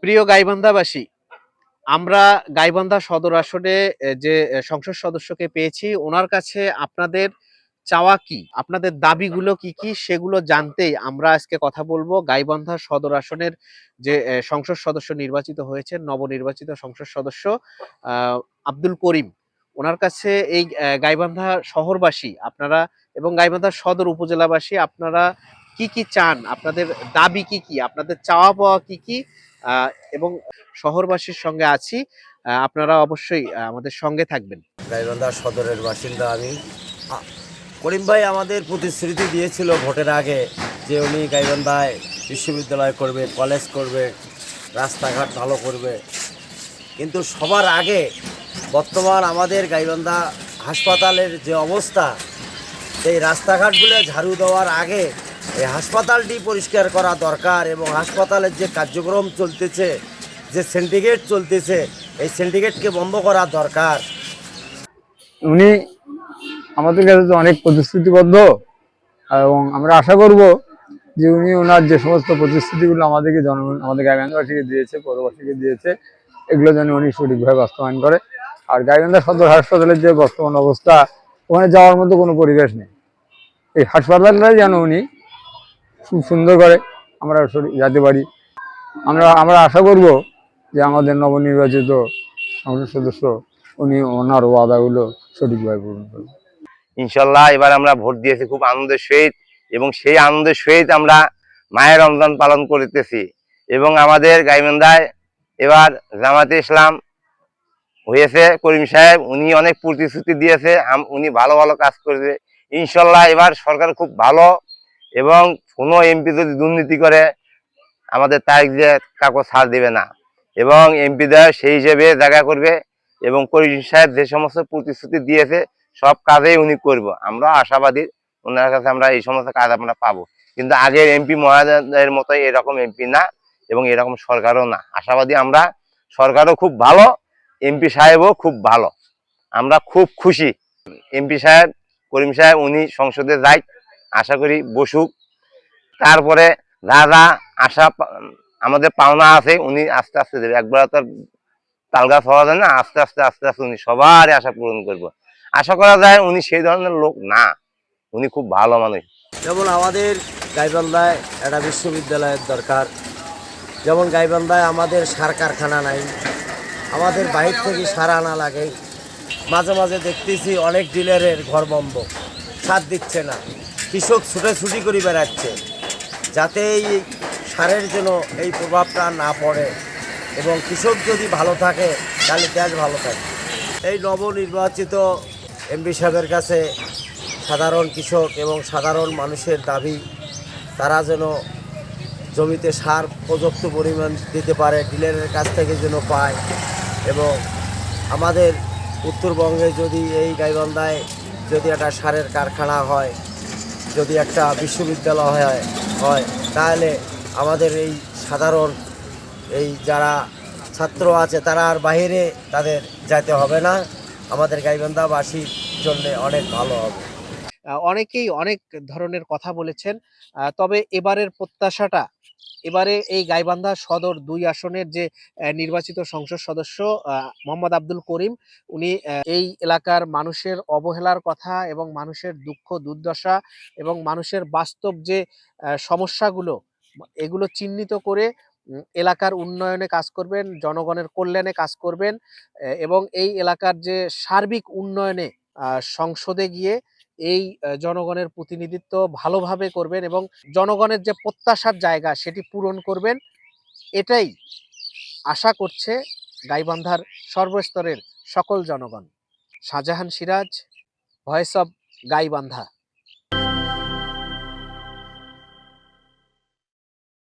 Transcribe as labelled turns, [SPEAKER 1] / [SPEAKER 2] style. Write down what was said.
[SPEAKER 1] প্রিয় গাইবান্ধাবাসী, আমরা গাইবান্ধা সদর আসনে যে সংসদ সদস্যকে পেয়েছি, ওনার কাছে আপনাদের চাওয়া কি, আপনাদের দাবিগুলো কি কি সেগুলো জানতেই আমরা আজকে কথা বলবো। গাইবান্ধা সদর আসনের যে সংসদ সদস্য নির্বাচিত হয়েছেন, নবনির্বাচিত সংসদ সদস্য আব্দুল করিম, ওনার কাছে এই গাইবান্ধা শহরবাসী আপনারা এবং গাইবান্ধা সদর উপজেলাবাসী আপনারা কি কি চান, আপনাদের দাবি কি কি, আপনাদের চাওয়া পাওয়া কি কি, এবং শহরবাসীর সঙ্গে আছি। আপনারা অবশ্যই আমাদের সঙ্গে থাকবেন।
[SPEAKER 2] গাইবান্ধা সদরের বাসিন্দা আমি। করিম ভাই আমাদের প্রতিশ্রুতি দিয়েছিল ভোটের আগে যে উনি গাইবান্ধায় বিশ্ববিদ্যালয় করবে, কলেজ করবে, রাস্তাঘাট ভালো করবে। কিন্তু সবার আগে বর্তমান আমাদের গাইবান্ধা হাসপাতালের যে অবস্থা, এই রাস্তাঘাটগুলো ঝাড়ু দেওয়ার আগে এই হাসপাতালটি পরিষ্কার করা দরকার এবং হাসপাতালের যে কার্যক্রম চলতেছে, যে সিন্ডিকেট চলতেছে, এই সিন্ডিকেটকে বন্ধ করা দরকার।
[SPEAKER 3] উনি আমাদের কাছে তো অনেক প্রতিশ্রুতিবদ্ধ এবং আমরা আশা করব যে উনি ওনার যে সমস্ত প্রতিশ্রুতিগুলো আমাদেরকে জনগণ, আমাদের গাইবান্ধাবাসীকে দিয়েছে, পৌরবাসীকে দিয়েছে, এগুলো যেন উনি সঠিকভাবে বাস্তবায়ন করে। আর গাইবান্ধা সদর হাসপাতালের যে বর্তমান অবস্থা, ওখানে যাওয়ার মতো কোনো পরিবেশ নেই। এই হাসপাতালটাই যেন উনি খুব সুন্দর করে আমরা যেতে পারি। আমরা আশা করব যে আমাদের নবনির্বাচিত সংসদ সদস্য উনি ওনার ওয়াদাগুলো সঠিকভাবে পূরণ করবেন।
[SPEAKER 4] ইনশাল্লাহ এবার আমরা ভোট দিয়েছি খুব আনন্দের সহিত, এবং সেই আনন্দের সহিত আমরা মায়ের রমজান পালন করিতেছি। এবং আমাদের গাইবান্ধায় এবার জামাতে ইসলাম হয়েছে করিম সাহেব, উনি অনেক প্রতিশ্রুতি দিয়েছে, উনি ভালো ভালো কাজ করবে ইনশাল্লাহ। এবার সরকার খুব ভালো, এবং কোনো এমপি যদি দুর্নীতি করে আমাদের তারিখ দিয়ে কাউকে ছাড় দিবে না, এবং এমপিদের সেই হিসেবে জায়গা করবে। এবং করিম সাহেব যে সমস্ত প্রতিশ্রুতি দিয়েছে সব কাজেই উনি করবো, আমরা আশাবাদী ওনার কাছে আমরা এই সমস্ত কাজ আমরা পাবো। কিন্তু আগের এমপি মহাদের মতো এরকম এমপি না, এবং এরকম সরকারও না। আশাবাদী আমরা, সরকারও খুব ভালো, এমপি সাহেবও খুব ভালো, আমরা খুব খুশি। এমপি সাহেব করিম সাহেব উনি সংসদে যাই, আশা করি বসুক, তারপরে যা যা আশা আমাদের পাওনা আছে উনি আস্তে আস্তে দেবে। একবার তো তাল গাছ হওয়া যায় না, আস্তে আস্তে আস্তে আস্তে উনি সবারই আশা পূরণ করবো। আশা করা যায় উনি সেই ধরনের লোক না, উনি খুব ভালো মানুষ।
[SPEAKER 2] যেমন আমাদের গাইবান্ধায় একটা বিশ্ববিদ্যালয়ের দরকার, যেমন গাইবান্ধায় আমাদের সার কারখানা নাই, আমাদের বাইরে থেকে সার আনা লাগে। মাঝে মাঝে দেখতেছি অনেক ডিলারের ঘর বন্ধ, সার দিচ্ছে না, কৃষক ছুটাছুটি করে বেড়াচ্ছে। যাতে এই সারের জন্য এই প্রভাবটা না পড়ে এবং কৃষক যদি ভালো থাকে তাহলে দেশ ভালো থাকে। এই নবনির্বাচিত এমপি সাহেবের কাছে সাধারণ কৃষক এবং সাধারণ মানুষের দাবি, তারা যেন জমিতে সার পর্যাপ্ত পরিমাণ দিতে পারে, ডিলারের কাছ থেকে যেন পায়। এবং আমাদের উত্তরবঙ্গে যদি এই গাইবান্ধায় যদি একটা সারের কারখানা হয়, যদি একটা বিশ্ববিদ্যালয় হয় তাহলে আমাদের এই সাধারণ এই যারা ছাত্র আছে তারা আর বাইরে তাদের যেতে হবে না, আমাদের গাইবান্ধাবাসীর জন্য অনেক ভালো হবে।
[SPEAKER 1] অনেকেই অনেক ধরনের কথা বলেছেন, তবে এবারের প্রত্যাশাটা, এবারে এই গাইবান্ধা সদর ২ আসনের যে নির্বাচিত সংসদ সদস্য মোহাম্মদ আব্দুল করিম, উনি এই এলাকার মানুষের অবহেলার কথা এবং মানুষের দুঃখ দুর্দশা এবং মানুষের বাস্তব যে সমস্যাগুলো, এগুলো চিহ্নিত করে এলাকার উন্নয়নে কাজ করবেন, জনগণের কল্যাণে কাজ করবেন, এবং এই এলাকার যে সার্বিক উন্নয়নে সংসদে গিয়ে এই জনগণের প্রতিনিধিত্ব ভালোভাবে করবেন এবং জনগণের যে প্রত্যাশার জায়গা সেটি পূরণ করবেন, এটাই আশা করছে গাইবান্ধার সর্বস্তরের সকল জনগণ। Shahjahan Siraj, voice of Gaibandha.